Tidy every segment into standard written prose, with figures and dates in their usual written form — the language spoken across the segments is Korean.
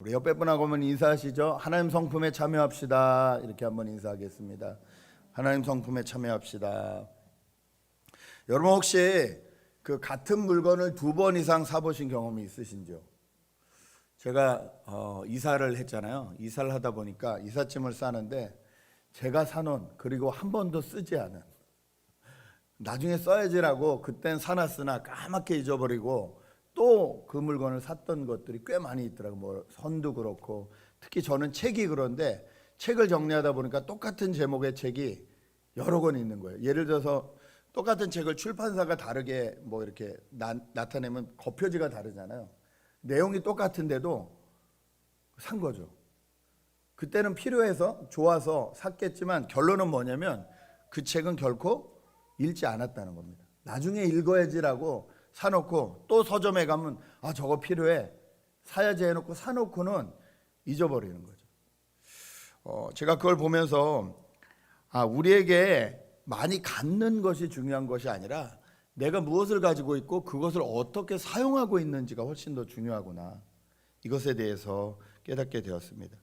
우리 옆에 분하고 한번 인사하시죠. 하나님 성품에 참여합시다. 이렇게 한번 인사하겠습니다. 하나님 성품에 참여합시다. 여러분 혹시 그 같은 물건을 2번 이상 사보신 경험이 있으신지요? 제가 이사를 했잖아요. 이사를 하다 보니까 이삿짐을 싸는데 제가 사놓은, 그리고 한 번도 쓰지 않은, 나중에 써야지라고 그땐 사놨으나 까맣게 잊어버리고 또 그 물건을 샀던 것들이 꽤 많이 있더라고요. 뭐 선도 그렇고, 특히 저는 책이 그런데 책을 정리하다 보니까 똑같은 제목의 책이 여러 권 있는 거예요. 예를 들어서 똑같은 책을 출판사가 다르게 뭐 이렇게 나타내면 겉표지가 다르잖아요. 내용이 똑같은데도 산 거죠. 그때는 필요해서 좋아서 샀겠지만 결론은 뭐냐면 그 책은 결코 읽지 않았다는 겁니다. 나중에 읽어야지라고 사놓고 또 서점에 가면 저거 필요해, 사야지 해놓고 사놓고는 잊어버리는 거죠. 제가 그걸 보면서 우리에게 많이 갖는 것이 중요한 것이 아니라 내가 무엇을 가지고 있고 그것을 어떻게 사용하고 있는지가 훨씬 더 중요하구나, 이것에 대해서 깨닫게 되었습니다.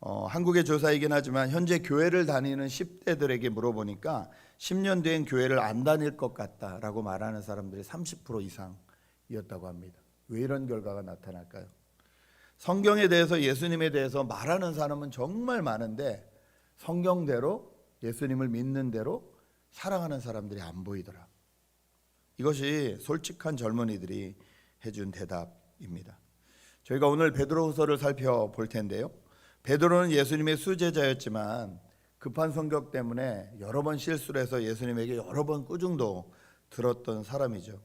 한국의 조사이긴 하지만 현재 교회를 다니는 10대들에게 물어보니까 10년 뒤엔 교회를 안 다닐 것 같다라고 말하는 사람들이 30% 이상이었다고 합니다. 왜 이런 결과가 나타날까요? 성경에 대해서, 예수님에 대해서 말하는 사람은 정말 많은데 성경대로, 예수님을 믿는 대로 살아가는 사람들이 안 보이더라. 이것이 솔직한 젊은이들이 해준 대답입니다. 저희가 오늘 베드로후서를 살펴볼 텐데요, 베드로는 예수님의 수제자였지만 급한 성격 때문에 여러 번 실수를 해서 예수님에게 여러 번 꾸중도 들었던 사람이죠.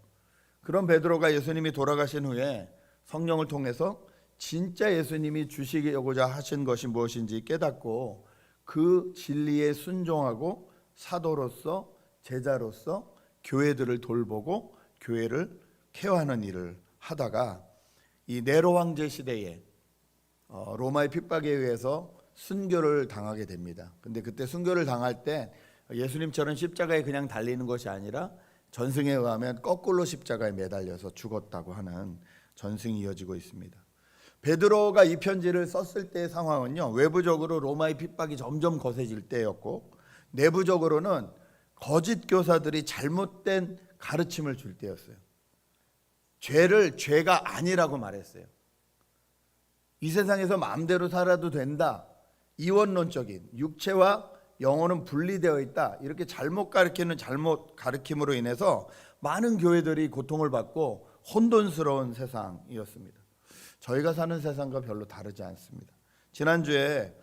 그런 베드로가 예수님이 돌아가신 후에 성령을 통해서 진짜 예수님이 주시고자 하신 것이 무엇인지 깨닫고 그 진리에 순종하고 사도로서, 제자로서 교회들을 돌보고 교회를 케어하는 일을 하다가 이 네로 황제 시대에 로마의 핍박에 의해서 순교를 당하게 됩니다. 근데 그때 순교를 당할 때 예수님처럼 십자가에 그냥 달리는 것이 아니라 전승에 의하면 거꾸로 십자가에 매달려서 죽었다고 하는 전승이 이어지고 있습니다. 베드로가 이 편지를 썼을 때의 상황은요, 외부적으로 로마의 핍박이 점점 거세질 때였고 내부적으로는 거짓 교사들이 잘못된 가르침을 줄 때였어요. 죄를 죄가 아니라고 말했어요. 이 세상에서 마음대로 살아도 된다, 이원론적인, 육체와 영혼은 분리되어 있다, 이렇게 잘못 가르치는 잘못 가르침으로 인해서 많은 교회들이 고통을 받고 혼돈스러운 세상이었습니다. 저희가 사는 세상과 별로 다르지 않습니다. 지난주에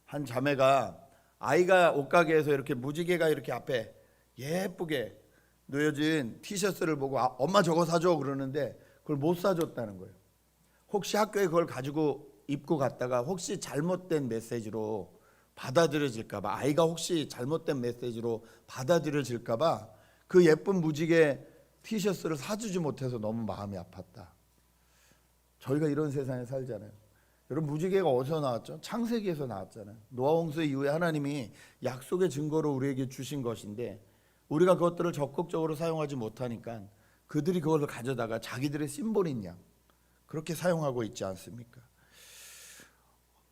한 자매가 아이가 옷가게에서 이렇게 무지개가 이렇게 앞에 예쁘게 놓여진 티셔츠를 보고 엄마 저거 사줘 그러는데 그걸 못 사줬다는 거예요. 혹시 학교에 그걸 가지고 입고 갔다가 혹시 잘못된 메시지로 받아들여질까봐, 아이가 혹시 잘못된 메시지로 받아들여질까봐 그 예쁜 무지개 티셔츠를 사주지 못해서 너무 마음이 아팠다. 저희가 이런 세상에 살잖아요. 여러분, 무지개가 어디서 나왔죠? 창세기에서 나왔잖아요. 노아 홍수 이후에 하나님이 약속의 증거로 우리에게 주신 것인데 우리가 그것들을 적극적으로 사용하지 못하니까 그들이 그걸 가져다가 자기들의 심볼인 양 그렇게 사용하고 있지 않습니까?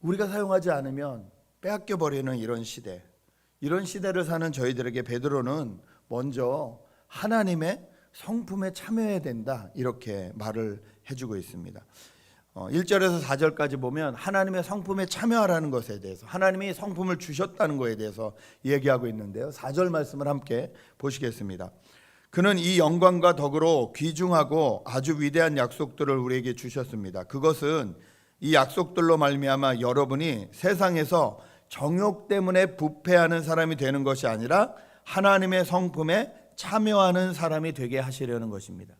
우리가 사용하지 않으면 빼앗겨 버리는 이런 시대, 이런 시대를 사는 저희들에게 베드로는 먼저 하나님의 성품에 참여해야 된다, 이렇게 말을 해주고 있습니다. 1절에서 4절까지 보면 하나님의 성품에 참여하라는 것에 대해서, 하나님이 성품을 주셨다는 것에 대해서 얘기하고 있는데요, 4절 말씀을 함께 보시겠습니다. 그는 이 영광과 덕으로 귀중하고 아주 위대한 약속들을 우리에게 주셨습니다. 그것은 이 약속들로 말미암아 여러분이 세상에서 정욕 때문에 부패하는 사람이 되는 것이 아니라 하나님의 성품에 참여하는 사람이 되게 하시려는 것입니다.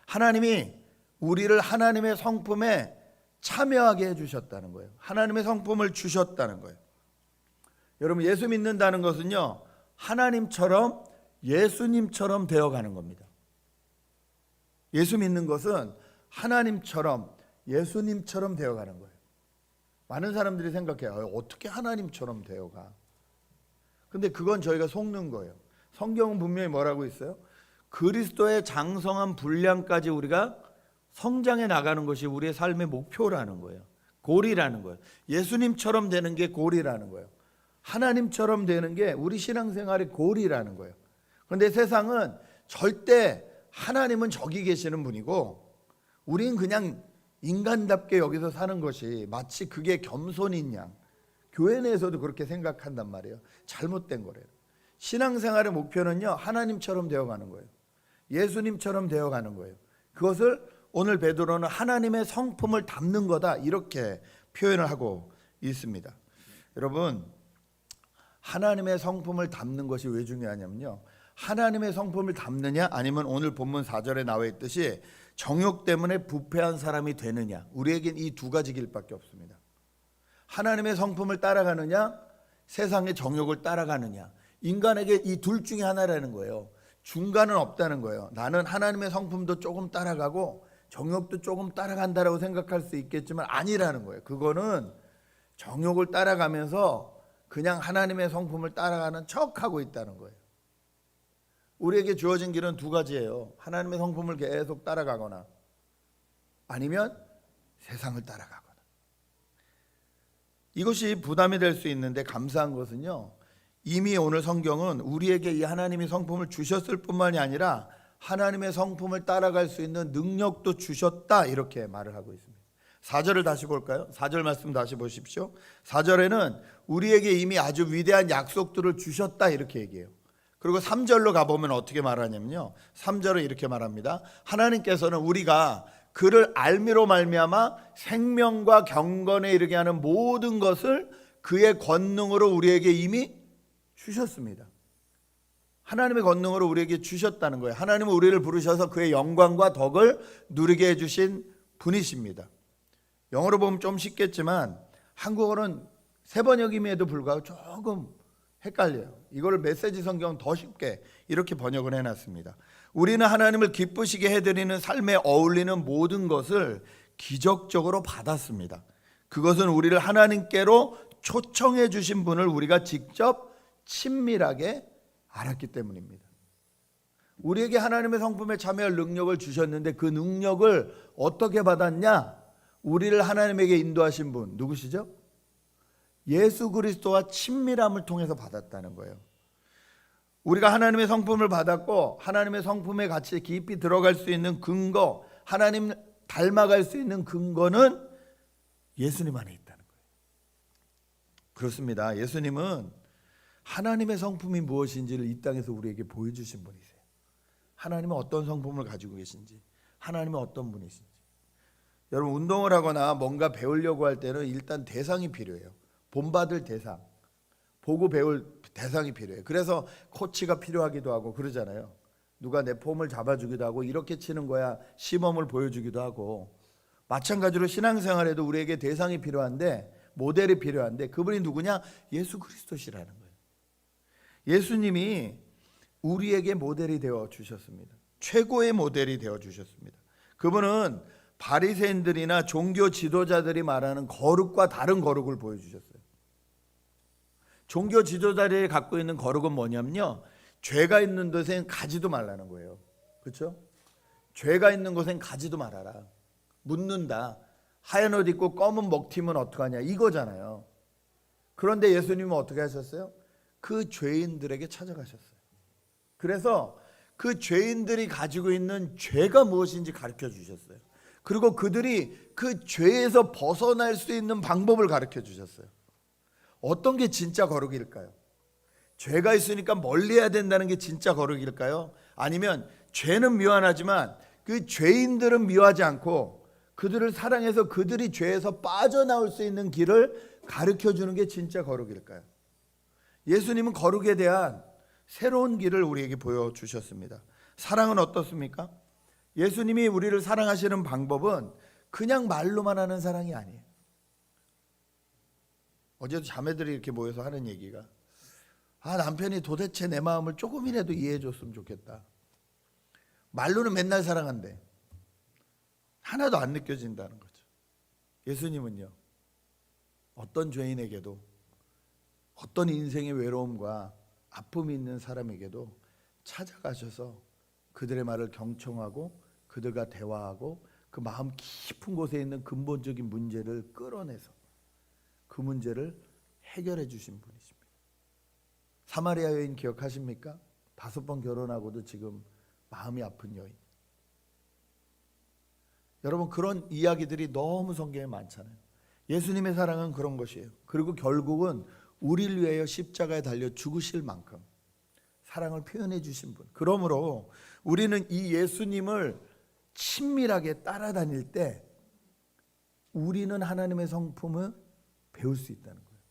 하나님이 우리를 하나님의 성품에 참여하게 해주셨다는 거예요. 하나님의 성품을 주셨다는 거예요. 여러분, 예수 믿는다는 것은요, 하나님처럼 예수님처럼 되어가는 겁니다. 예수 믿는 것은 하나님처럼 예수님처럼 되어가는 거예요. 많은 사람들이 생각해요. 어떻게 하나님처럼 되어가? 근데 그건 저희가 속는 거예요. 성경은 분명히 뭐라고 있어요? 그리스도의 장성한 분량까지 우리가 성장해 나가는 것이 우리의 삶의 목표라는 거예요. 골이라는 거예요. 예수님처럼 되는 게 골이라는 거예요. 하나님처럼 되는 게 우리 신앙생활의 골이라는 거예요. 그런데 세상은 절대 하나님은 저기 계시는 분이고 우린 그냥 인간답게 여기서 사는 것이 마치 그게 겸손인 양, 교회 내에서도 그렇게 생각한단 말이에요. 잘못된 거래요. 신앙생활의 목표는요, 하나님처럼 되어가는 거예요. 예수님처럼 되어가는 거예요. 그것을 오늘 베드로는 하나님의 성품을 담는 거다, 이렇게 표현을 하고 있습니다. 여러분, 하나님의 성품을 담는 것이 왜 중요하냐면요, 하나님의 성품을 담느냐 아니면 오늘 본문 4절에 나와 있듯이 정욕 때문에 부패한 사람이 되느냐, 우리에겐 이 두 가지 길밖에 없습니다. 하나님의 성품을 따라가느냐, 세상의 정욕을 따라가느냐. 인간에게 이 둘 중에 하나라는 거예요. 중간은 없다는 거예요. 나는 하나님의 성품도 조금 따라가고 정욕도 조금 따라간다라고 생각할 수 있겠지만 아니라는 거예요. 그거는 정욕을 따라가면서 그냥 하나님의 성품을 따라가는 척하고 있다는 거예요. 우리에게 주어진 길은 두 가지예요. 하나님의 성품을 계속 따라가거나 아니면 세상을 따라가거나. 이것이 부담이 될 수 있는데 감사한 것은요, 이미 오늘 성경은 우리에게 이 하나님의 성품을 주셨을 뿐만이 아니라 하나님의 성품을 따라갈 수 있는 능력도 주셨다, 이렇게 말을 하고 있습니다. 4절을 다시 볼까요? 4절 말씀 다시 보십시오. 4절에는 우리에게 이미 아주 위대한 약속들을 주셨다, 이렇게 얘기해요. 그리고 3절로 가보면 어떻게 말하냐면요, 3절은 이렇게 말합니다. 하나님께서는 우리가 그를 알미로 말미암아 생명과 경건에 이르게 하는 모든 것을 그의 권능으로 우리에게 이미 주셨습니다. 하나님의 권능으로 우리에게 주셨다는 거예요. 하나님은 우리를 부르셔서 그의 영광과 덕을 누리게 해주신 분이십니다. 영어로 보면 좀 쉽겠지만 한국어는 세 번역임에도 불구하고 조금 헷갈려요. 이걸 메시지 성경은 더 쉽게 이렇게 번역을 해놨습니다. 우리는 하나님을 기쁘시게 해드리는 삶에 어울리는 모든 것을 기적적으로 받았습니다. 그것은 우리를 하나님께로 초청해 주신 분을 우리가 직접 친밀하게 알았기 때문입니다. 우리에게 하나님의 성품에 참여할 능력을 주셨는데 그 능력을 어떻게 받았냐? 우리를 하나님에게 인도하신 분 누구시죠? 예수 그리스도와 친밀함을 통해서 받았다는 거예요. 우리가 하나님의 성품을 받았고 하나님의 성품에 같이 깊이 들어갈 수 있는 근거, 하나님 닮아갈 수 있는 근거는 예수님 안에 있다는 거예요. 그렇습니다. 예수님은 하나님의 성품이 무엇인지를 이 땅에서 우리에게 보여주신 분이세요. 하나님은 어떤 성품을 가지고 계신지, 하나님은 어떤 분이신지. 여러분, 운동을 하거나 뭔가 배우려고 할 때는 일단 대상이 필요해요. 본받을 대상, 보고 배울 대상이 필요해요. 그래서 코치가 필요하기도 하고 그러잖아요. 누가 내 폼을 잡아주기도 하고 이렇게 치는 거야 시범을 보여주기도 하고. 마찬가지로 신앙생활에도 우리에게 대상이 필요한데, 모델이 필요한데, 그분이 누구냐? 예수 그리스도시라는 거예요. 예수님이 우리에게 모델이 되어 주셨습니다. 최고의 모델이 되어 주셨습니다. 그분은 바리새인들이나 종교 지도자들이 말하는 거룩과 다른 거룩을 보여주셨어요. 종교 지도자들이 갖고 있는 거룩은 뭐냐면요, 죄가 있는 곳엔 가지도 말라는 거예요. 그렇죠? 죄가 있는 곳엔 가지도 말아라. 묻는다. 하얀 옷 입고 검은 먹튀면 어떡하냐, 이거잖아요. 그런데 예수님은 어떻게 하셨어요? 그 죄인들에게 찾아가셨어요. 그래서 그 죄인들이 가지고 있는 죄가 무엇인지 가르쳐 주셨어요. 그리고 그들이 그 죄에서 벗어날 수 있는 방법을 가르쳐 주셨어요. 어떤 게 진짜 거룩일까요? 죄가 있으니까 멀리해야 된다는 게 진짜 거룩일까요? 아니면 죄는 미워하지만 그 죄인들은 미워하지 않고 그들을 사랑해서 그들이 죄에서 빠져나올 수 있는 길을 가르쳐 주는 게 진짜 거룩일까요? 예수님은 거룩에 대한 새로운 길을 우리에게 보여주셨습니다. 사랑은 어떻습니까? 예수님이 우리를 사랑하시는 방법은 그냥 말로만 하는 사랑이 아니에요. 어제도 자매들이 이렇게 모여서 하는 얘기가, 남편이 도대체 내 마음을 조금이라도 이해해 줬으면 좋겠다. 말로는 맨날 사랑한대. 하나도 안 느껴진다는 거죠. 예수님은요, 어떤 죄인에게도, 어떤 인생의 외로움과 아픔이 있는 사람에게도 찾아가셔서 그들의 말을 경청하고 그들과 대화하고 그 마음 깊은 곳에 있는 근본적인 문제를 끌어내서 그 문제를 해결해 주신 분이십니다. 사마리아 여인 기억하십니까? 5번 결혼하고도 지금 마음이 아픈 여인. 여러분, 그런 이야기들이 너무 성경에 많잖아요. 예수님의 사랑은 그런 것이에요. 그리고 결국은 우리를 위하여 십자가에 달려 죽으실 만큼 사랑을 표현해 주신 분. 그러므로 우리는 이 예수님을 친밀하게 따라다닐 때 우리는 하나님의 성품을 배울 수 있다는 거예요.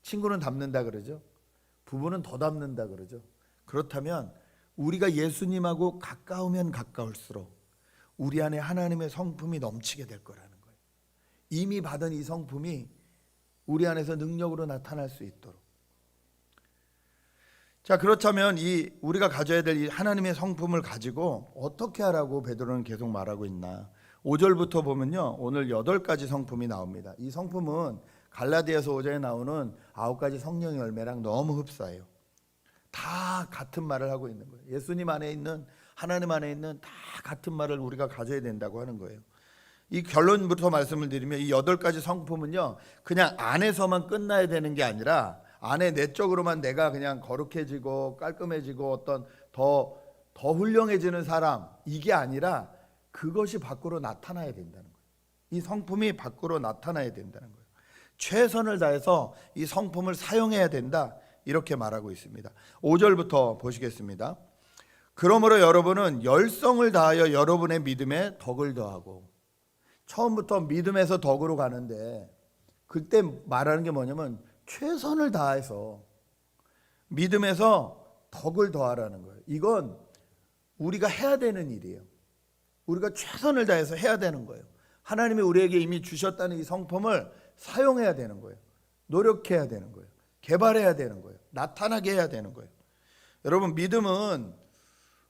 친구는 닮는다 그러죠. 부부는 더 닮는다 그러죠. 그렇다면 우리가 예수님하고 가까우면 가까울수록 우리 안에 하나님의 성품이 넘치게 될 거라는 거예요. 이미 받은 이 성품이 우리 안에서 능력으로 나타날 수 있도록. 자, 그렇다면 이 우리가 가져야 될 이 하나님의 성품을 가지고 어떻게 하라고 베드로는 계속 말하고 있나? 5절부터 보면요, 오늘 8가지 성품이 나옵니다. 이 성품은 갈라디아서 5장에 나오는 9가지 성령의 열매랑 너무 흡사해요. 다 같은 말을 하고 있는 거예요. 예수님 안에 있는, 하나님 안에 있는 다 같은 말을 우리가 가져야 된다고 하는 거예요. 이 결론부터 말씀을 드리면 이 8가지 성품은요, 그냥 안에서만 끝나야 되는 게 아니라 안에 내적으로만 내가 그냥 거룩해지고 깔끔해지고 어떤 더 훌륭해지는 사람, 이게 아니라 그것이 밖으로 나타나야 된다는 거예요. 이 성품이 밖으로 나타나야 된다는 거예요. 최선을 다해서 이 성품을 사용해야 된다, 이렇게 말하고 있습니다. 5절부터 보시겠습니다. 그러므로 여러분은 열성을 다하여 여러분의 믿음에 덕을 더하고. 처음부터 믿음에서 덕으로 가는데 그때 말하는 게 뭐냐면 최선을 다해서 믿음에서 덕을 더하라는 거예요. 이건 우리가 해야 되는 일이에요. 우리가 최선을 다해서 해야 되는 거예요. 하나님이 우리에게 이미 주셨다는 이 성품을 사용해야 되는 거예요. 노력해야 되는 거예요. 개발해야 되는 거예요. 나타나게 해야 되는 거예요. 여러분, 믿음은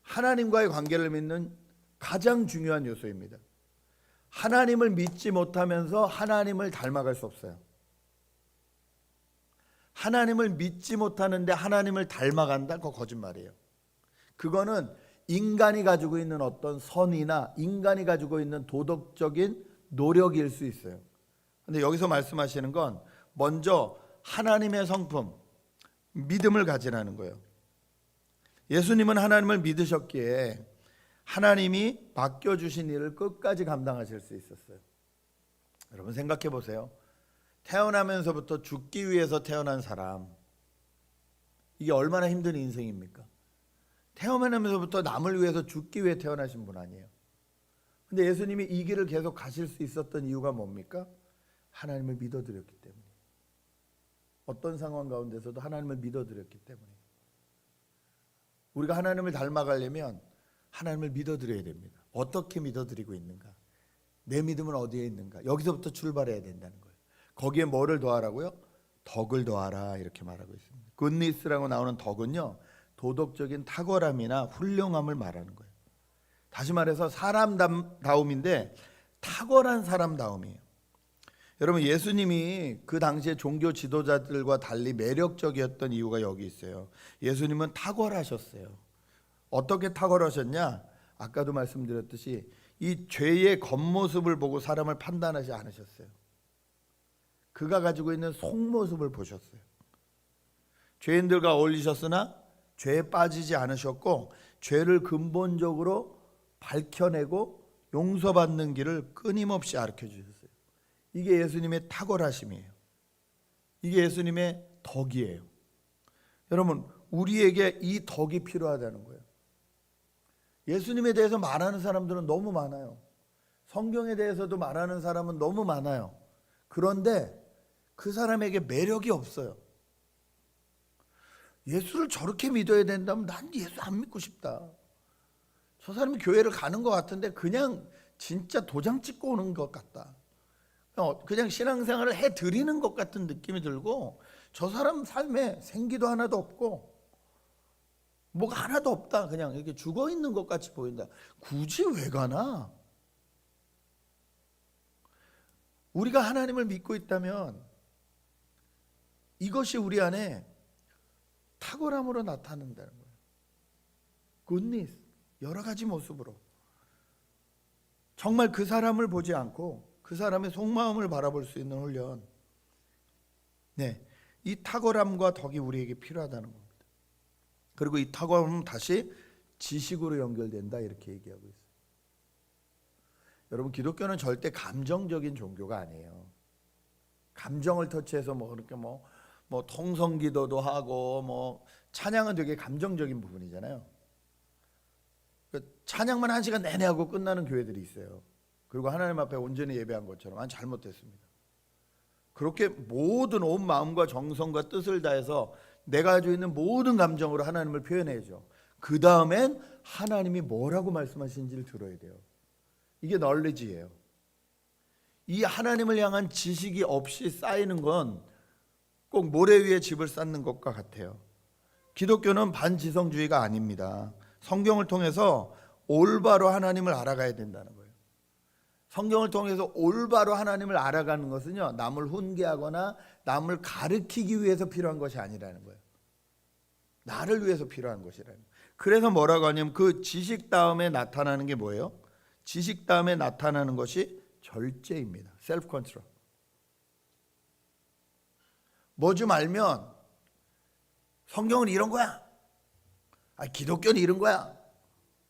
하나님과의 관계를 맺는 가장 중요한 요소입니다. 하나님을 믿지 못하면서 하나님을 닮아갈 수 없어요. 하나님을 믿지 못하는데 하나님을 닮아간다? 그거 거짓말이에요. 그거는 인간이 가지고 있는 어떤 선이나 인간이 가지고 있는 도덕적인 노력일 수 있어요. 근데 여기서 말씀하시는 건 먼저 하나님의 성품, 믿음을 가지라는 거예요. 예수님은 하나님을 믿으셨기에 하나님이 맡겨주신 일을 끝까지 감당하실 수 있었어요. 여러분 생각해 보세요. 태어나면서부터 죽기 위해서 태어난 사람, 이게 얼마나 힘든 인생입니까? 태어나면서부터 남을 위해서 죽기 위해 태어나신 분 아니에요. 근데 예수님이 이 길을 계속 가실 수 있었던 이유가 뭡니까? 하나님을 믿어드렸기 때문에. 어떤 상황 가운데서도 하나님을 믿어드렸기 때문에. 우리가 하나님을 닮아가려면 하나님을 믿어드려야 됩니다. 어떻게 믿어드리고 있는가? 내 믿음은 어디에 있는가? 여기서부터 출발해야 된다는 거예요. 거기에 뭐를 더하라고요? 덕을 더하라, 이렇게 말하고 있습니다. 굿니스라고 나오는 덕은요, 도덕적인 탁월함이나 훌륭함을 말하는 거예요. 다시 말해서 사람다움인데 탁월한 사람다움이에요. 여러분, 예수님이 그 당시에 종교 지도자들과 달리 매력적이었던 이유가 여기 있어요. 예수님은 탁월하셨어요. 어떻게 탁월하셨냐? 아까도 말씀드렸듯이 이 죄의 겉모습을 보고 사람을 판단하지 않으셨어요. 그가 가지고 있는 속모습을 보셨어요. 죄인들과 어울리셨으나 죄에 빠지지 않으셨고 죄를 근본적으로 밝혀내고 용서받는 길을 끊임없이 가르쳐 주셨어요. 이게 예수님의 탁월하심이에요. 이게 예수님의 덕이에요. 여러분, 우리에게 이 덕이 필요하다는 거예요. 예수님에 대해서 말하는 사람들은 너무 많아요. 성경에 대해서도 말하는 사람은 너무 많아요. 그런데 그 사람에게 매력이 없어요. 예수를 저렇게 믿어야 된다면 난 예수 안 믿고 싶다. 저 사람이 교회를 가는 것 같은데 그냥 진짜 도장 찍고 오는 것 같다. 그냥 신앙생활을 해드리는 것 같은 느낌이 들고 저 사람 삶에 생기도 하나도 없고 뭐가 하나도 없다. 그냥 이렇게 죽어있는 것 같이 보인다. 굳이 왜 가나? 우리가 하나님을 믿고 있다면 이것이 우리 안에 탁월함으로 나타난다는 거예요. 굿니스, 여러 가지 모습으로. 정말 그 사람을 보지 않고 그 사람의 속마음을 바라볼 수 있는 훈련. 네, 이 탁월함과 덕이 우리에게 필요하다는 겁니다. 그리고 이 탁월함은 다시 지식으로 연결된다 이렇게 얘기하고 있어요. 여러분, 기독교는 절대 감정적인 종교가 아니에요. 감정을 터치해서 그렇게 통성기도도 하고 찬양은 되게 감정적인 부분이잖아요. 찬양만 1시간 내내 하고 끝나는 교회들이 있어요. 그리고 하나님 앞에 온전히 예배한 것처럼 잘못됐습니다. 그렇게 모든 온 마음과 정성과 뜻을 다해서 내가 가지고 있는 모든 감정으로 하나님을 표현해야죠. 그 다음엔 하나님이 뭐라고 말씀하시는지를 들어야 돼요. 이게 널리지예요. 이 하나님을 향한 지식이 없이 쌓이는 건 꼭 모래 위에 집을 쌓는 것과 같아요. 기독교는 반지성주의가 아닙니다. 성경을 통해서 올바로 하나님을 알아가야 된다는 거예요. 성경을 통해서 올바로 하나님을 알아가는 것은요, 남을 훈계하거나 남을 가르치기 위해서 필요한 것이 아니라는 거예요. 나를 위해서 필요한 것이라는 거예요. 그래서 뭐라고 하냐면 그 지식 다음에 나타나는 게 뭐예요? 지식 다음에 나타나는 것이 절제입니다. 셀프 컨트롤. 뭐 좀 알면 성경은 이런 거야. 기독교는 이런 거야.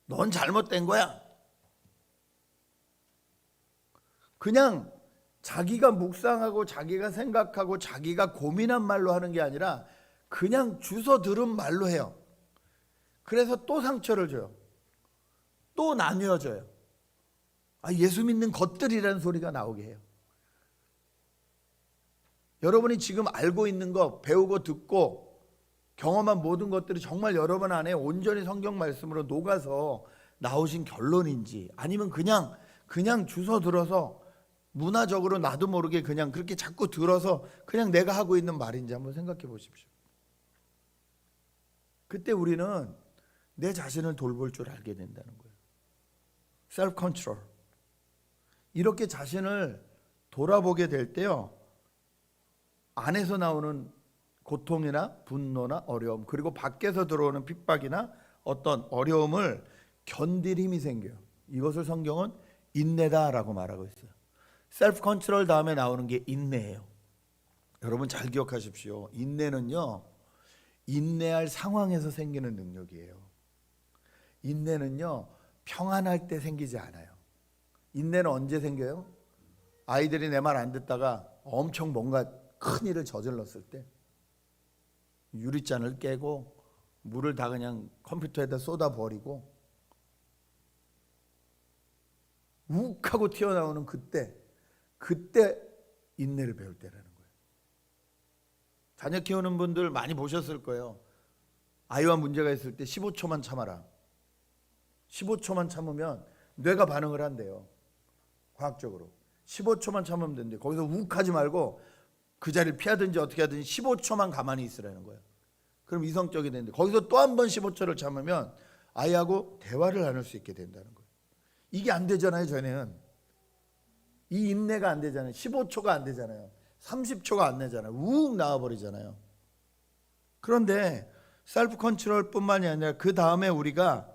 넌 잘못된 거야. 그냥 자기가 묵상하고 자기가 생각하고 자기가 고민한 말로 하는 게 아니라 그냥 주워 들은 말로 해요. 그래서 또 상처를 줘요. 또 나뉘어져요. 예수 믿는 것들이라는 소리가 나오게 해요. 여러분이 지금 알고 있는 거, 배우고 듣고 경험한 모든 것들이 정말 여러분 안에 온전히 성경 말씀으로 녹아서 나오신 결론인지, 아니면 그냥 주워 들어서 문화적으로 나도 모르게 그냥 그렇게 자꾸 들어서 그냥 내가 하고 있는 말인지 한번 생각해 보십시오. 그때 우리는 내 자신을 돌볼 줄 알게 된다는 거예요. 셀프 컨트롤. 이렇게 자신을 돌아보게 될 때요, 안에서 나오는 고통이나 분노나 어려움, 그리고 밖에서 들어오는 핍박이나 어떤 어려움을 견딜 힘이 생겨요. 이것을 성경은 인내다라고 말하고 있어요. 셀프 컨트롤 다음에 나오는 게 인내예요. 여러분 잘 기억하십시오. 인내는요, 인내할 상황에서 생기는 능력이에요. 인내는요, 평안할 때 생기지 않아요. 인내는 언제 생겨요? 아이들이 내 말 안 듣다가 엄청 뭔가 큰 일을 저질렀을 때, 유리잔을 깨고 물을 다 그냥 컴퓨터에다 쏟아버리고 욱하고 튀어나오는 그때 인내를 배울 때라는 거예요. 자녀 키우는 분들 많이 보셨을 거예요. 아이와 문제가 있을 때 15초만 참아라. 15초만 참으면 뇌가 반응을 한대요. 과학적으로 15초만 참으면 된대. 거기서 욱하지 말고 그 자리를 피하든지 어떻게 하든지 15초만 가만히 있으라는 거예요. 그럼 이성적이 되는데, 거기서 또 한 번 15초를 참으면 아이하고 대화를 나눌 수 있게 된다는 거예요. 이게 안 되잖아요. 저는 이 인내가 안 되잖아요. 15초가 안 되잖아요. 30초가 안 되잖아요. 욱 나와버리잖아요. 그런데 셀프 컨트롤 뿐만이 아니라 그 다음에 우리가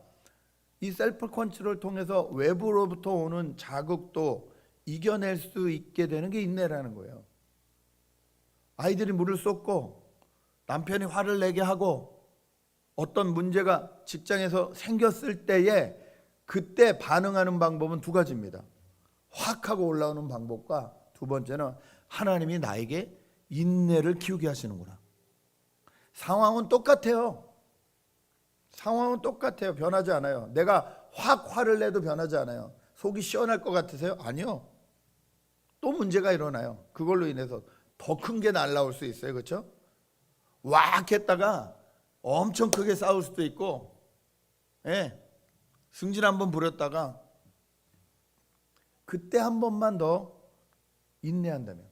이 셀프 컨트롤을 통해서 외부로부터 오는 자극도 이겨낼 수 있게 되는 게 인내라는 거예요. 아이들이 물을 쏟고 남편이 화를 내게 하고 어떤 문제가 직장에서 생겼을 때에 그때 반응하는 방법은 두 가지입니다. 확 하고 올라오는 방법과 두 번째는 하나님이 나에게 인내를 키우게 하시는구나. 상황은 똑같아요. 상황은 똑같아요. 변하지 않아요. 내가 확 화를 내도 변하지 않아요. 속이 시원할 것 같으세요? 아니요. 또 문제가 일어나요. 그걸로 인해서 더 큰 게 날라올 수 있어요. 그렇죠? 왁 했다가 엄청 크게 싸울 수도 있고, 승질 한번 부렸다가 그때 한 번만 더 인내한다면,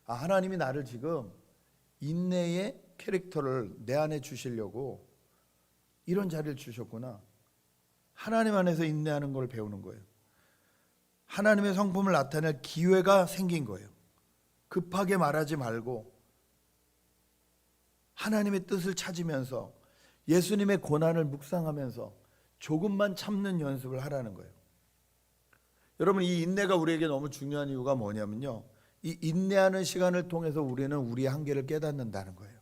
하나님이 나를 지금 인내의 캐릭터를 내 안에 주시려고 이런 자리를 주셨구나. 하나님 안에서 인내하는 걸 배우는 거예요. 하나님의 성품을 나타낼 기회가 생긴 거예요. 급하게 말하지 말고 하나님의 뜻을 찾으면서 예수님의 고난을 묵상하면서 조금만 참는 연습을 하라는 거예요. 여러분, 이 인내가 우리에게 너무 중요한 이유가 뭐냐면요, 이 인내하는 시간을 통해서 우리는 우리의 한계를 깨닫는다는 거예요.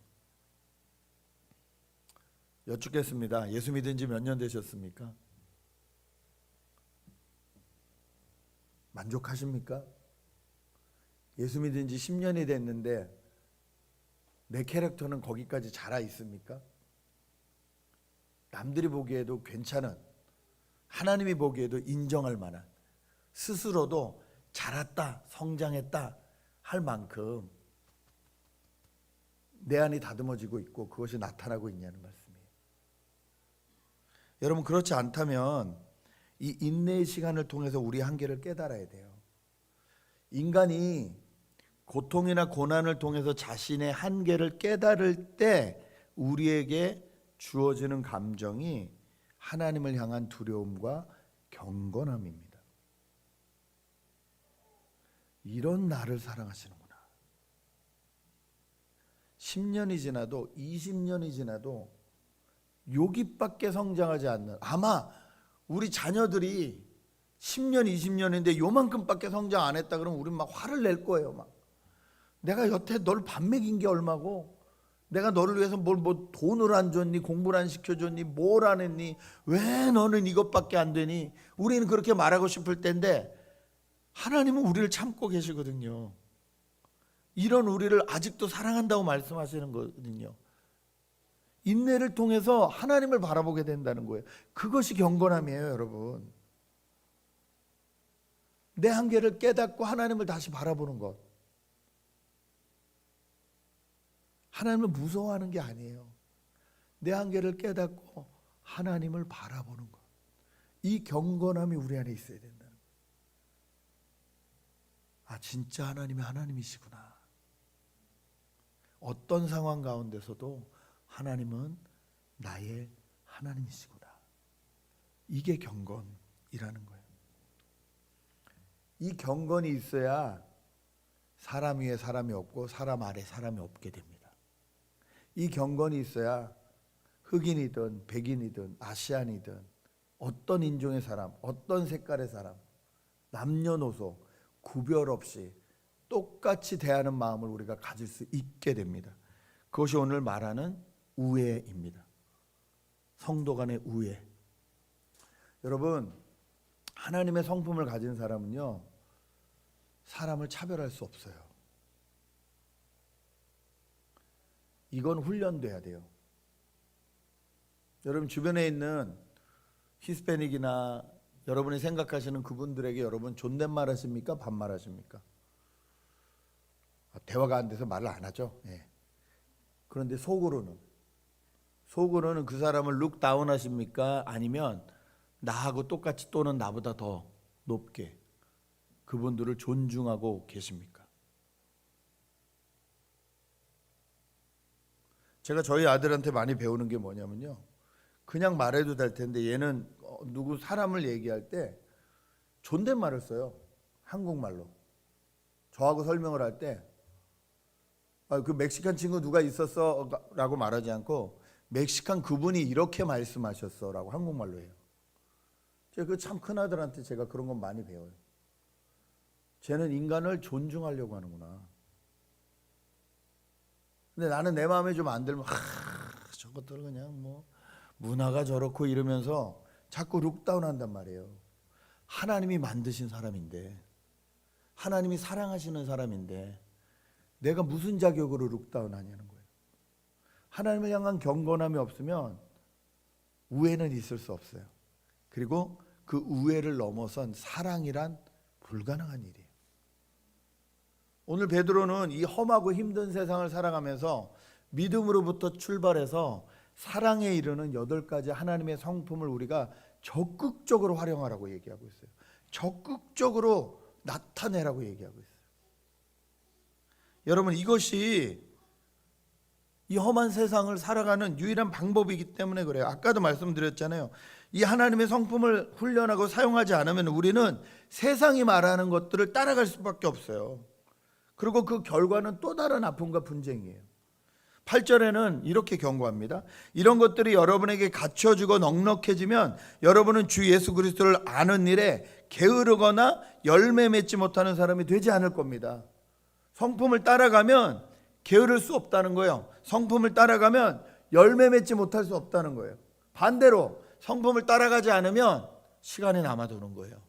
여쭙겠습니다. 예수 믿은 지 몇 년 되셨습니까? 만족하십니까? 예수 믿은 지 10년이 됐는데 내 캐릭터는 거기까지 자라 있습니까? 남들이 보기에도 괜찮은, 하나님이 보기에도 인정할 만한, 스스로도 자랐다, 성장했다 할 만큼 내 안이 다듬어지고 있고 그것이 나타나고 있냐는 말씀이에요. 여러분, 그렇지 않다면 이 인내의 시간을 통해서 우리 한계를 깨달아야 돼요. 인간이 고통이나 고난을 통해서 자신의 한계를 깨달을 때 우리에게 주어지는 감정이 하나님을 향한 두려움과 경건함입니다. 이런 나를 사랑하시는구나. 10년이 지나도 20년이 지나도 여기밖에 성장하지 않는, 아마 우리 자녀들이 10년 20년인데 요만큼밖에 성장 안 했다 그러면 우린 막 화를 낼 거예요. 막 내가 여태 널 밥 먹인 게 얼마고, 내가 너를 위해서 뭐 돈을 안 줬니, 공부를 안 시켜줬니, 뭘 안 했니, 왜 너는 이것밖에 안 되니. 우리는 그렇게 말하고 싶을 텐데 하나님은 우리를 참고 계시거든요. 이런 우리를 아직도 사랑한다고 말씀하시는 거거든요. 인내를 통해서 하나님을 바라보게 된다는 거예요. 그것이 경건함이에요, 여러분. 내 한계를 깨닫고 하나님을 다시 바라보는 것. 하나님을 무서워하는 게 아니에요. 내 한계를 깨닫고 하나님을 바라보는 것. 이 경건함이 우리 안에 있어야 된다는 거예요. 아, 진짜 하나님이 하나님이시구나. 어떤 상황 가운데서도 하나님은 나의 하나님이시구나. 이게 경건이라는 거예요. 이 경건이 있어야 사람 위에 사람이 없고 사람 아래 사람이 없게 됩니다. 이 경건이 있어야 흑인이든 백인이든 아시안이든 어떤 인종의 사람, 어떤 색깔의 사람, 남녀노소 구별 없이 똑같이 대하는 마음을 우리가 가질 수 있게 됩니다. 그것이 오늘 말하는 우애입니다. 성도 간의 우애. 여러분, 하나님의 성품을 가진 사람은요, 사람을 차별할 수 없어요. 이건 훈련돼야 돼요. 여러분, 주변에 있는 히스패닉이나 여러분이 생각하시는 그분들에게 여러분 존댓말 하십니까? 반말 하십니까? 대화가 안 돼서 말을 안 하죠. 예. 그런데 속으로는 그 사람을 룩 다운 하십니까? 아니면 나하고 똑같이 또는 나보다 더 높게 그분들을 존중하고 계십니까? 제가 저희 아들한테 많이 배우는 게 뭐냐면요, 그냥 말해도 될 텐데 얘는 누구 사람을 얘기할 때 존댓말을 써요. 한국말로. 저하고 설명을 할 때 그 멕시칸 친구 누가 있었어? 라고 말하지 않고 멕시칸 그분이 이렇게 말씀하셨어 라고 한국말로 해요. 제가 그 참 큰아들한테 제가 그런 건 많이 배워요. 쟤는 인간을 존중하려고 하는구나. 근데 나는 내 마음에 좀 안 들면 저것들 그냥 뭐 문화가 저렇고 이러면서 자꾸 룩다운 한단 말이에요. 하나님이 만드신 사람인데, 하나님이 사랑하시는 사람인데 내가 무슨 자격으로 룩다운 하냐는 거예요. 하나님을 향한 경건함이 없으면 우애는 있을 수 없어요. 그리고 그 우애를 넘어선 사랑이란 불가능한 일이에요. 오늘 베드로는 이 험하고 힘든 세상을 살아가면서 믿음으로부터 출발해서 사랑에 이르는 8가지 하나님의 성품을 우리가 적극적으로 활용하라고 얘기하고 있어요. 적극적으로 나타내라고 얘기하고 있어요. 여러분, 이것이 이 험한 세상을 살아가는 유일한 방법이기 때문에 그래요. 아까도 말씀드렸잖아요. 이 하나님의 성품을 훈련하고 사용하지 않으면 우리는 세상이 말하는 것들을 따라갈 수밖에 없어요. 그리고 그 결과는 또 다른 아픔과 분쟁이에요. 8절에는 이렇게 경고합니다. 이런 것들이 여러분에게 갖춰지고 넉넉해지면 여러분은 주 예수 그리스도를 아는 일에 게으르거나 열매 맺지 못하는 사람이 되지 않을 겁니다. 성품을 따라가면 게으를 수 없다는 거예요. 성품을 따라가면 열매 맺지 못할 수 없다는 거예요. 반대로 성품을 따라가지 않으면 시간이 남아도는 거예요.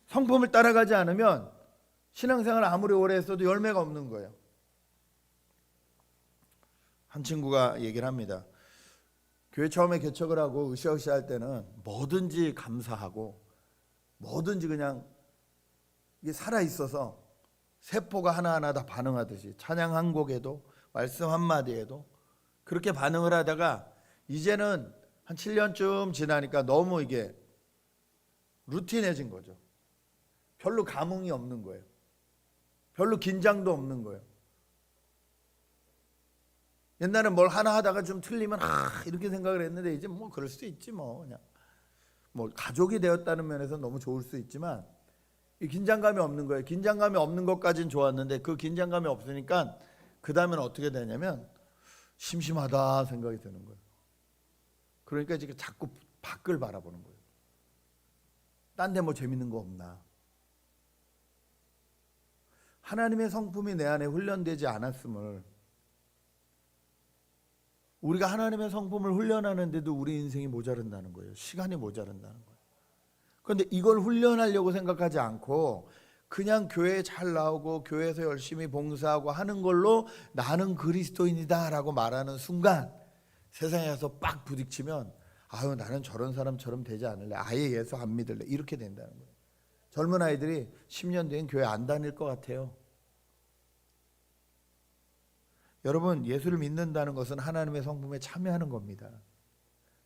성품을 따라가지 않으면 신앙생활 아무리 오래 했어도 열매가 없는 거예요. 한 친구가 얘기를 합니다. 교회 처음에 개척을 하고 으쌰으쌰 할 때는 뭐든지 감사하고 뭐든지 그냥 이게 살아있어서 세포가 하나하나 다 반응하듯이 찬양 한 곡에도 말씀 한마디에도 그렇게 반응을 하다가 이제는 한 7년쯤 지나니까 너무 이게 루틴해진 거죠. 별로 감흥이 없는 거예요. 별로 긴장도 없는 거예요. 옛날엔 뭘 하나 하다가 좀 틀리면 이렇게 생각을 했는데 이제 뭐 그럴 수도 있지 뭐 그냥 뭐 가족이 되었다는 면에서 너무 좋을 수 있지만 이 긴장감이 없는 거예요. 긴장감이 없는 것까지는 좋았는데 그 긴장감이 없으니까 그 다음에는 어떻게 되냐면 심심하다 생각이 드는 거예요. 그러니까 지금 자꾸 밖을 바라보는 거예요. 딴 데 뭐 재밌는 거 없나. 하나님의 성품이 내 안에 훈련되지 않았음을 우리가 하나님의 성품을 훈련하는데도 우리 인생이 모자른다는 거예요. 시간이 모자른다는 거예요. 그런데 이걸 훈련하려고 생각하지 않고 그냥 교회에 잘 나오고 교회에서 열심히 봉사하고 하는 걸로 나는 그리스도인이다 라고 말하는 순간 세상에 가서 빡 부딪히면 아유 나는 저런 사람처럼 되지 않을래. 아예 예수 안 믿을래. 이렇게 된다는 거예요. 젊은 아이들이 10년 뒤엔 교회 안 다닐 것 같아요. 여러분 예수를 믿는다는 것은 하나님의 성품에 참여하는 겁니다.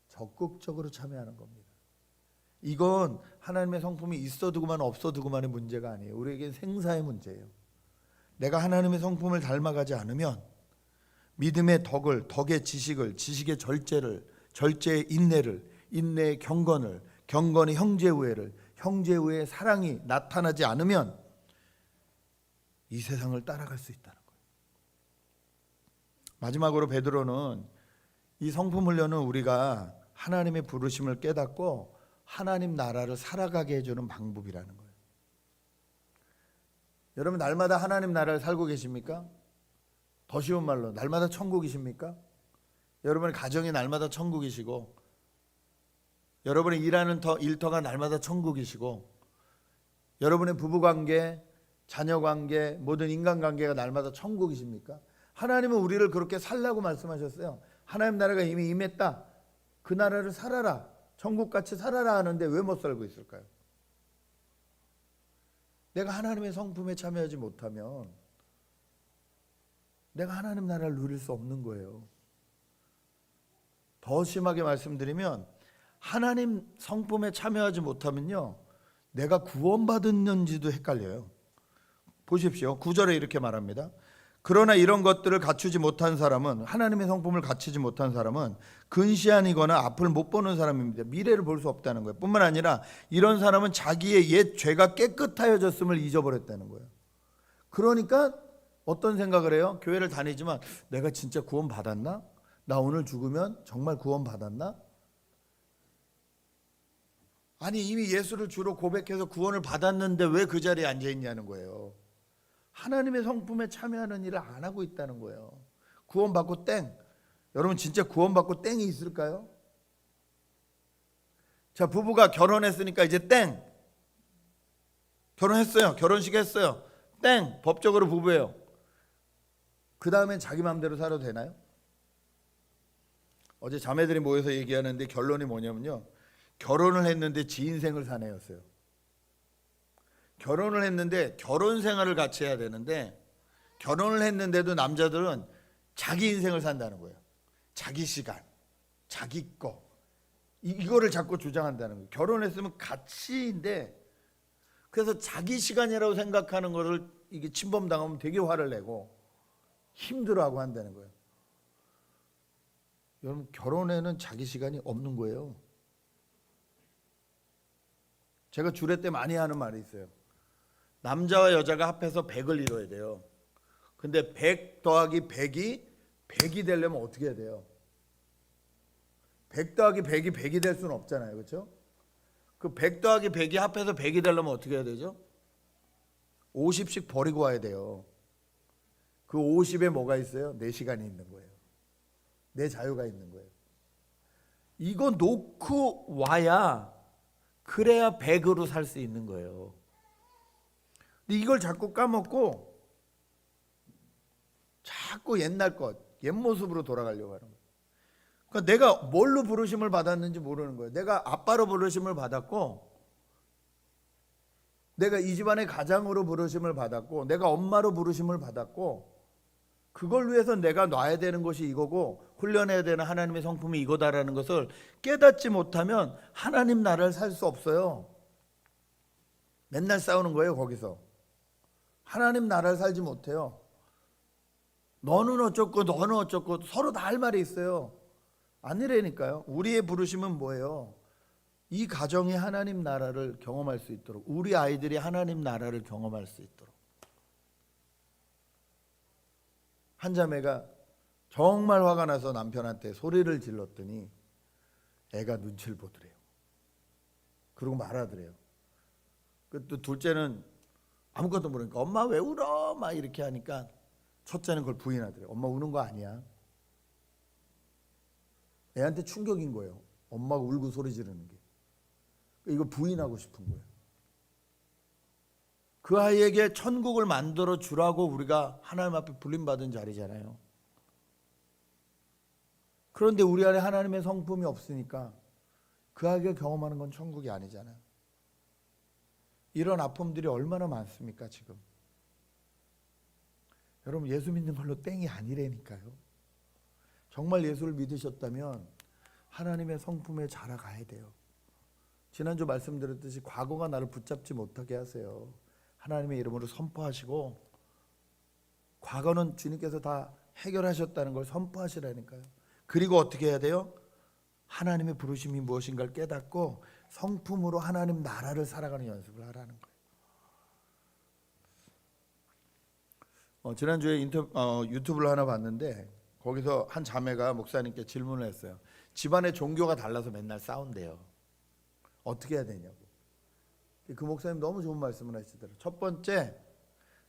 적극적으로 참여하는 겁니다. 이건 하나님의 성품이 있어두고만 없어두고만의 문제가 아니에요. 우리에겐 생사의 문제예요. 내가 하나님의 성품을 닮아가지 않으면 믿음의 덕을, 덕의 지식을, 지식의 절제를, 절제의 인내를, 인내의 경건을, 경건의 형제우애를, 형제우애의 사랑이 나타나지 않으면 이 세상을 따라갈 수 있다는 거예요. 마지막으로 베드로는 이 성품 훈련은 우리가 하나님의 부르심을 깨닫고 하나님 나라를 살아가게 해주는 방법이라는 거예요. 여러분 날마다 하나님 나라를 살고 계십니까? 더 쉬운 말로 날마다 천국이십니까? 여러분의 가정이 날마다 천국이시고 여러분의 일하는 일터가 날마다 천국이시고 여러분의 부부관계, 자녀관계, 모든 인간관계가 날마다 천국이십니까? 하나님은 우리를 그렇게 살라고 말씀하셨어요. 하나님 나라가 이미 임했다. 그 나라를 살아라. 천국같이 살아라 하는데 왜 못 살고 있을까요? 내가 하나님의 성품에 참여하지 못하면 내가 하나님 나라를 누릴 수 없는 거예요. 더 심하게 말씀드리면 하나님 성품에 참여하지 못하면요 내가 구원받았는지도 헷갈려요. 보십시오. 9절에 이렇게 말합니다. 그러나 이런 것들을 갖추지 못한 사람은 하나님의 성품을 갖추지 못한 사람은 근시안이거나 앞을 못 보는 사람입니다. 미래를 볼 수 없다는 거예요. 뿐만 아니라 이런 사람은 자기의 옛 죄가 깨끗하여졌음을 잊어버렸다는 거예요. 그러니까 어떤 생각을 해요? 교회를 다니지만 내가 진짜 구원 받았나? 나 오늘 죽으면 정말 구원 받았나? 아니 이미 예수를 주로 고백해서 구원을 받았는데 왜 그 자리에 앉아 있냐는 거예요. 하나님의 성품에 참여하는 일을 안 하고 있다는 거예요. 구원받고 땡. 여러분 진짜 구원받고 땡이 있을까요? 자, 부부가 결혼했으니까 이제 땡. 결혼했어요. 결혼식 했어요. 땡. 법적으로 부부예요. 그 다음엔 자기 마음대로 살아도 되나요? 어제 자매들이 모여서 얘기하는데 결론이 뭐냐면요. 결혼을 했는데 지 인생을 사내였어요. 결혼을 했는데 결혼 생활을 같이 해야 되는데 결혼을 했는데도 남자들은 자기 인생을 산다는 거예요. 자기 시간, 자기 거 이거를 자꾸 주장한다는 거예요. 결혼했으면 같이인데 그래서 자기 시간이라고 생각하는 거를 이게 침범당하면 되게 화를 내고 힘들어하고 한다는 거예요. 여러분 결혼에는 자기 시간이 없는 거예요. 제가 주례 때 많이 하는 말이 있어요. 남자와 여자가 합해서 100을 이뤄야 돼요. 근데 100 더하기 100이 되려면 어떻게 해야 돼요? 100 더하기 100이 100이 될 수는 없잖아요. 그렇죠? 그 100 더하기 100이 합해서 100이 되려면 어떻게 해야 되죠? 50씩 버리고 와야 돼요. 그 50에 뭐가 있어요? 내 시간이 있는 거예요. 내 자유가 있는 거예요. 이거 놓고 와야 그래야 100으로 살 수 있는 거예요. 근데 이걸 자꾸 까먹고 자꾸 옛날 것, 옛 모습으로 돌아가려고 하는 거예요. 그러니까 내가 뭘로 부르심을 받았는지 모르는 거예요. 내가 아빠로 부르심을 받았고, 내가 이 집안의 가장으로 부르심을 받았고, 내가 엄마로 부르심을 받았고, 그걸 위해서 내가 놔야 되는 것이 이거고 훈련해야 되는 하나님의 성품이 이거다라는 것을 깨닫지 못하면 하나님 나라를 살 수 없어요. 맨날 싸우는 거예요. 거기서 하나님 나라를 살지 못해요. 너는 어쩌고 너는 어쩌고 서로 다 할 말이 있어요. 아니라니까요. 우리의 부르심은 뭐예요? 이 가정이 하나님 나라를 경험할 수 있도록, 우리 아이들이 하나님 나라를 경험할 수 있도록. 한 자매가 정말 화가 나서 남편한테 소리를 질렀더니 애가 눈치를 보더래요. 그러고 말하더래요. 또 둘째는 아무것도 모르니까 엄마 왜 울어? 막 이렇게 하니까 첫째는 그걸 부인하더래요. 엄마 우는 거 아니야. 애한테 충격인 거예요. 엄마가 울고 소리 지르는 게. 이거 부인하고 싶은 거예요. 그 아이에게 천국을 만들어 주라고 우리가 하나님 앞에 불림받은 자리잖아요. 그런데 우리 안에 하나님의 성품이 없으니까 그 아이가 경험하는 건 천국이 아니잖아요. 이런 아픔들이 얼마나 많습니까 지금. 여러분 예수 믿는 걸로 땡이 아니라니까요. 정말 예수를 믿으셨다면 하나님의 성품에 자라가야 돼요. 지난주 말씀드렸듯이 과거가 나를 붙잡지 못하게 하세요. 하나님의 이름으로 선포하시고, 과거는 주님께서 다 해결하셨다는 걸 선포하시라니까요. 그리고 어떻게 해야 돼요? 하나님의 부르심이 무엇인가를 깨닫고 성품으로 하나님 나라를 살아가는 연습을 하라는 거예요. 지난주에 유튜브를 하나 봤는데 거기서 한 자매가 목사님께 질문을 했어요. 집안의 종교가 달라서 맨날 싸운대요. 어떻게 해야 되냐고. 그 목사님 너무 좋은 말씀을 하시더라고요. 첫 번째,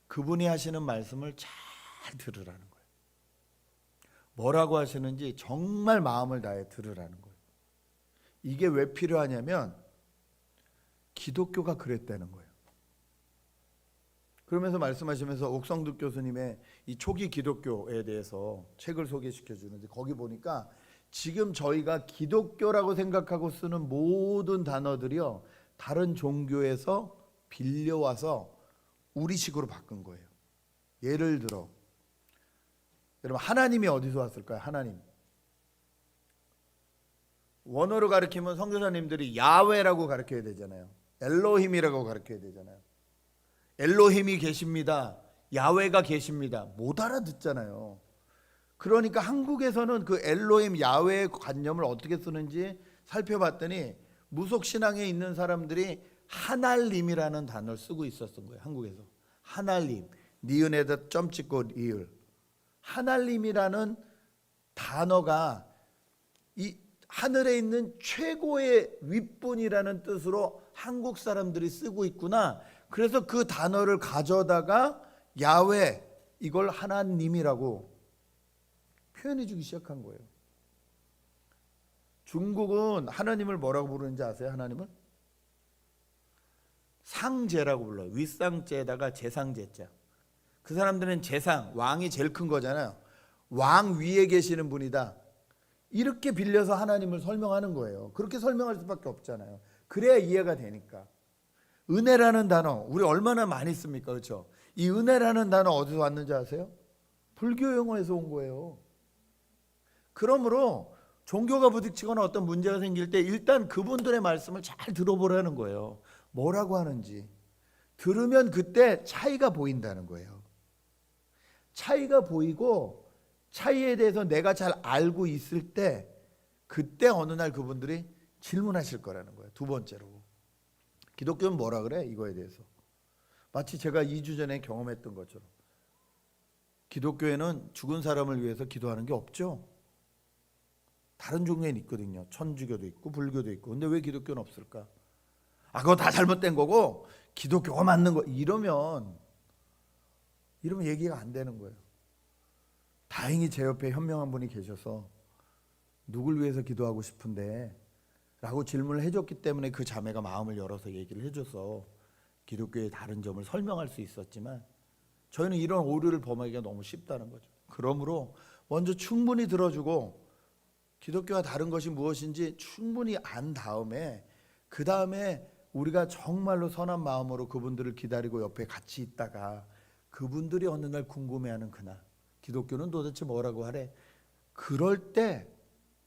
그분이 하시는 말씀을 잘 들으라는 거예요. 뭐라고 하시는지 정말 마음을 다해 들으라는 거예요. 이게 왜 필요하냐면 기독교가 그랬다는 거예요. 그러면서 말씀하시면서 옥성득 교수님의 이 초기 기독교에 대해서 책을 소개시켜 주는데, 거기 보니까 지금 저희가 기독교라고 생각하고 쓰는 모든 단어들이요, 다른 종교에서 빌려와서 우리식으로 바꾼 거예요. 예를 들어 여러분, 하나님이 어디서 왔을까요? 하나님. 원어로 가르치면 선교사님들이 야훼라고 가르쳐야 되잖아요. 엘로힘이라고 가르쳐야 되잖아요. 엘로힘이 계십니다. 야훼가 계십니다. 못 알아듣잖아요. 그러니까 한국에서는 그 엘로힘 야훼의 관념을 어떻게 쓰는지 살펴봤더니 무속신앙에 있는 사람들이 하날림이라는 단어를 쓰고 있었던 거예요. 한국에서 하날림, 니은에다 점 찍고 리을. 하날림이라는 단어가 이 하늘에 있는 최고의 윗분이라는 뜻으로 한국 사람들이 쓰고 있구나. 그래서 그 단어를 가져다가 야훼, 이걸 하나님이라고 표현해 주기 시작한 거예요. 중국은 하나님을 뭐라고 부르는지 아세요? 하나님을 상제라고 불러요. 윗상제에다가 제상제자. 그 사람들은 제상, 왕이 제일 큰 거잖아요. 왕 위에 계시는 분이다. 이렇게 빌려서 하나님을 설명하는 거예요. 그렇게 설명할 수밖에 없잖아요. 그래야 이해가 되니까. 은혜라는 단어 우리 얼마나 많이 씁니까? 그렇죠? 이 은혜라는 단어 어디서 왔는지 아세요? 불교 용어에서 온 거예요. 그러므로 종교가 부딪히거나 어떤 문제가 생길 때 일단 그분들의 말씀을 잘 들어보라는 거예요. 뭐라고 하는지. 들으면 그때 차이가 보인다는 거예요. 차이가 보이고 차이에 대해서 내가 잘 알고 있을 때 그때 어느 날 그분들이 질문하실 거라는 거예요. 두 번째로. 기독교는 뭐라 그래? 이거에 대해서. 마치 제가 2주 전에 경험했던 것처럼. 기독교에는 죽은 사람을 위해서 기도하는 게 없죠. 다른 종교에는 있거든요. 천주교도 있고 불교도 있고. 근데 왜 기독교는 없을까? 그거 다 잘못된 거고 기독교가 맞는 거. 이러면 얘기가 안 되는 거예요. 다행히 제 옆에 현명한 분이 계셔서 누굴 위해서 기도하고 싶은데 라고 질문을 해줬기 때문에 그 자매가 마음을 열어서 얘기를 해줘서 기독교의 다른 점을 설명할 수 있었지만, 저희는 이런 오류를 범하기가 너무 쉽다는 거죠. 그러므로 먼저 충분히 들어주고 기독교와 다른 것이 무엇인지 충분히 안 다음에, 그 다음에 우리가 정말로 선한 마음으로 그분들을 기다리고 옆에 같이 있다가 그분들이 어느 날 궁금해하는 그날, 기독교는 도대체 뭐라고 하래? 그럴 때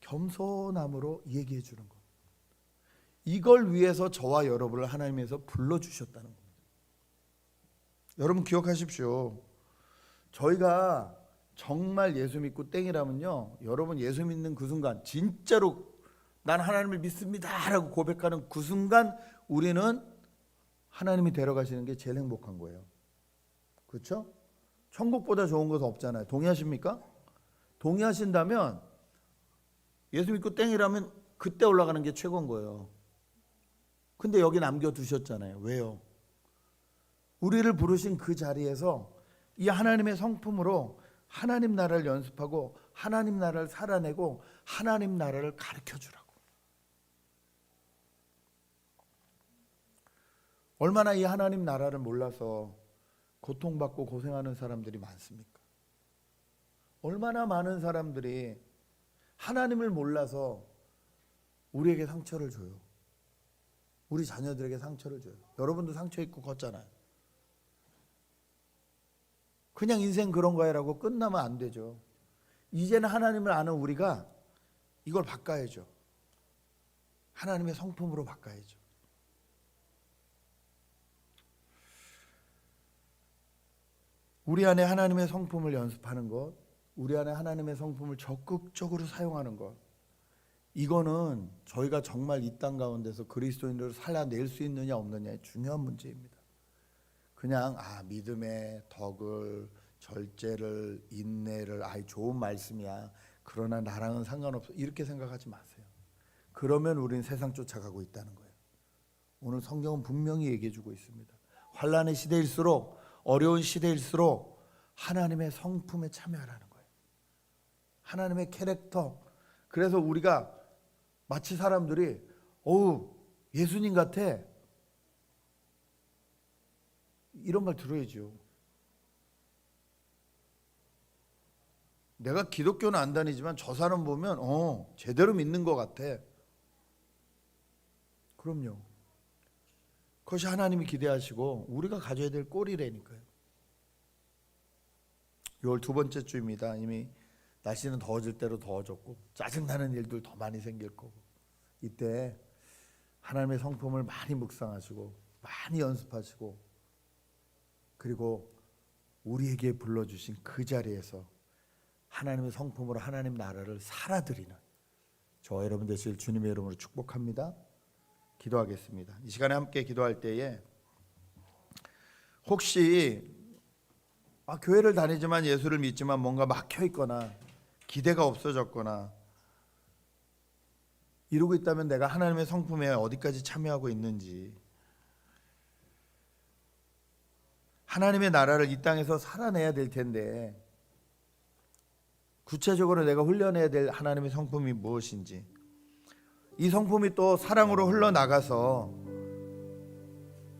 겸손함으로 얘기해 주는 것. 이걸 위해서 저와 여러분을 하나님께서 불러주셨다는 겁니다. 여러분 기억하십시오. 저희가 정말 예수 믿고 땡이라면요, 여러분 예수 믿는 그 순간 진짜로 난 하나님을 믿습니다 라고 고백하는 그 순간 우리는 하나님이 데려가시는 게 제일 행복한 거예요. 그렇죠? 천국보다 좋은 것은 없잖아요. 동의하십니까? 동의하신다면 예수 믿고 땡이라면 그때 올라가는 게 최고인 거예요. 근데 여기 남겨두셨잖아요. 왜요? 우리를 부르신 그 자리에서 이 하나님의 성품으로 하나님 나라를 연습하고 하나님 나라를 살아내고 하나님 나라를 가르쳐주라고. 얼마나 이 하나님 나라를 몰라서 고통받고 고생하는 사람들이 많습니까? 얼마나 많은 사람들이 하나님을 몰라서 우리에게 상처를 줘요. 우리 자녀들에게 상처를 줘요. 여러분도 상처 입고 걷잖아요. 그냥 인생 그런 거야라고 끝나면 안 되죠. 이제는 하나님을 아는 우리가 이걸 바꿔야죠. 하나님의 성품으로 바꿔야죠. 우리 안에 하나님의 성품을 연습하는 것, 우리 안에 하나님의 성품을 적극적으로 사용하는 것, 이거는 저희가 정말 이 땅 가운데서 그리스도인으로 살아낼 수 있느냐 없느냐의 중요한 문제입니다. 그냥 믿음의 덕을, 절제를, 인내를 좋은 말씀이야, 그러나 나랑은 상관없어, 이렇게 생각하지 마세요. 그러면 우리는 세상 쫓아가고 있다는 거예요. 오늘 성경은 분명히 얘기해 주고 있습니다. 환난의 시대일수록, 어려운 시대일수록 하나님의 성품에 참여하라는 거예요. 하나님의 캐릭터. 그래서 우리가 마치 사람들이 예수님 같아, 이런 말 들어야죠. 내가 기독교는 안 다니지만 저 사람 보면 제대로 믿는 것 같아. 그럼요. 그것이 하나님이 기대하시고 우리가 가져야 될 꼴이라니까요. 6월 두 번째 주입니다. 이미 날씨는 더워질 대로 더워졌고 짜증나는 일들 더 많이 생길 거고, 이때 하나님의 성품을 많이 묵상하시고 많이 연습하시고, 그리고 우리에게 불러주신 그 자리에서 하나님의 성품으로 하나님 나라를 살아드리는 저와 여러분 되실 주님의 이름으로 축복합니다. 기도하겠습니다. 이 시간에 함께 기도할 때에 혹시 교회를 다니지만 예수를 믿지만 뭔가 막혀 있거나 기대가 없어졌거나 이러고 있다면 내가 하나님의 성품에 어디까지 참여하고 있는지, 하나님의 나라를 이 땅에서 살아내야 될 텐데 구체적으로 내가 훈련해야 될 하나님의 성품이 무엇인지, 이 성품이 또 사랑으로 흘러나가서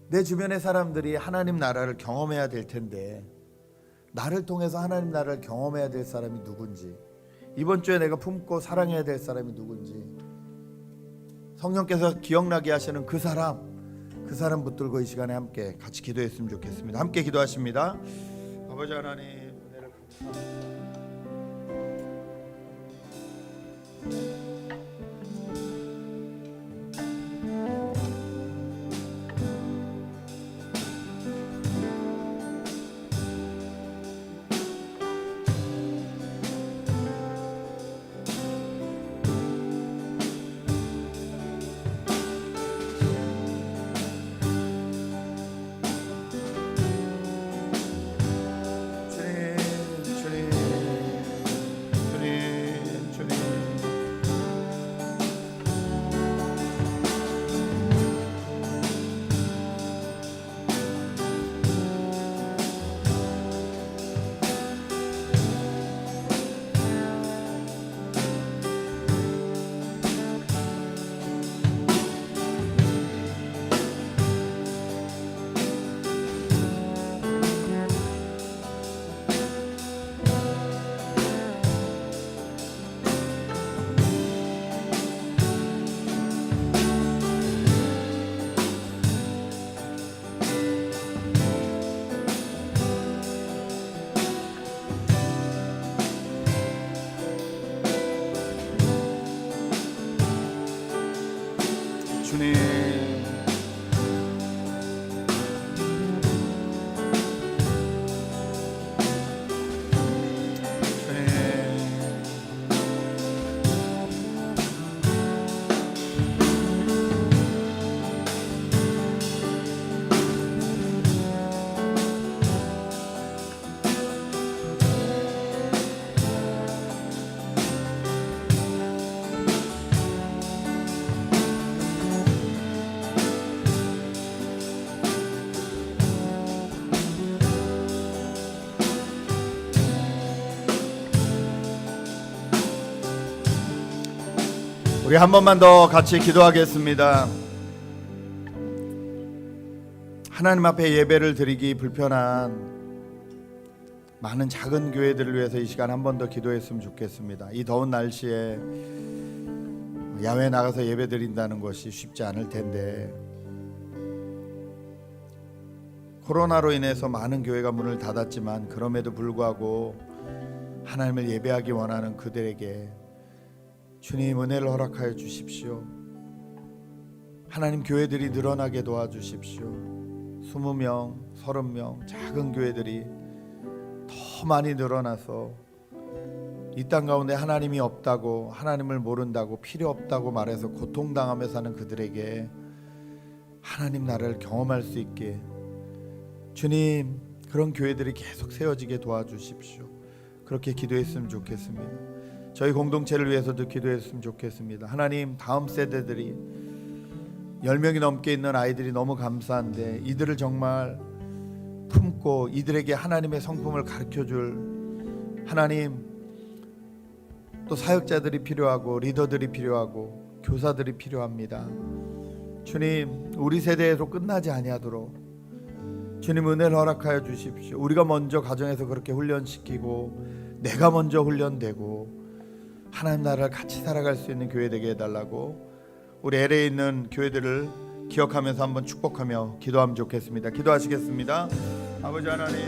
내 주변의 사람들이 하나님 나라를 경험해야 될 텐데 나를 통해서 하나님 나라를 경험해야 될 사람이 누군지, 이번 주에 내가 품고 사랑해야 될 사람이 누군지, 성령께서 기억나게 하시는 그 사람 붙들고 이 시간에 함께 같이 기도했으면 좋겠습니다. 함께 기도하십니다. 아버지 하나님, 은혜를 감사합니다. 주님. 우리 한 번만 더 같이 기도하겠습니다. 하나님 앞에 예배를 드리기 불편한 많은 작은 교회들을 위해서 이 시간 한 번 더 기도했으면 좋겠습니다. 이 더운 날씨에 야외에 나가서 예배 드린다는 것이 쉽지 않을 텐데, 코로나로 인해서 많은 교회가 문을 닫았지만 그럼에도 불구하고 하나님을 예배하기 원하는 그들에게 주님 은혜를 허락하여 주십시오. 하나님 교회들이 늘어나게 도와주십시오. 20명, 30명 작은 교회들이 더 많이 늘어나서 이 땅 가운데 하나님이 없다고, 하나님을 모른다고, 필요 없다고 말해서 고통당하며 사는 그들에게 하나님 나라를 경험할 수 있게 주님 그런 교회들이 계속 세워지게 도와주십시오. 그렇게 기도했으면 좋겠습니다. 저희 공동체를 위해서도 기도했으면 좋겠습니다. 하나님, 다음 세대들이 10명이 넘게 있는 아이들이 너무 감사한데 이들을 정말 품고 이들에게 하나님의 성품을 가르쳐줄 하나님, 또 사역자들이 필요하고 리더들이 필요하고 교사들이 필요합니다. 주님, 우리 세대에서 끝나지 아니하도록 주님 은혜를 허락하여 주십시오. 우리가 먼저 가정에서 그렇게 훈련시키고 내가 먼저 훈련되고 하나님 나라를 같이 살아갈 수 있는 교회 되게 해달라고 우리 LA에 있는 교회들을 기억하면서 한번 축복하며 기도하면 좋겠습니다. 기도하시겠습니다. 아버지 하나님,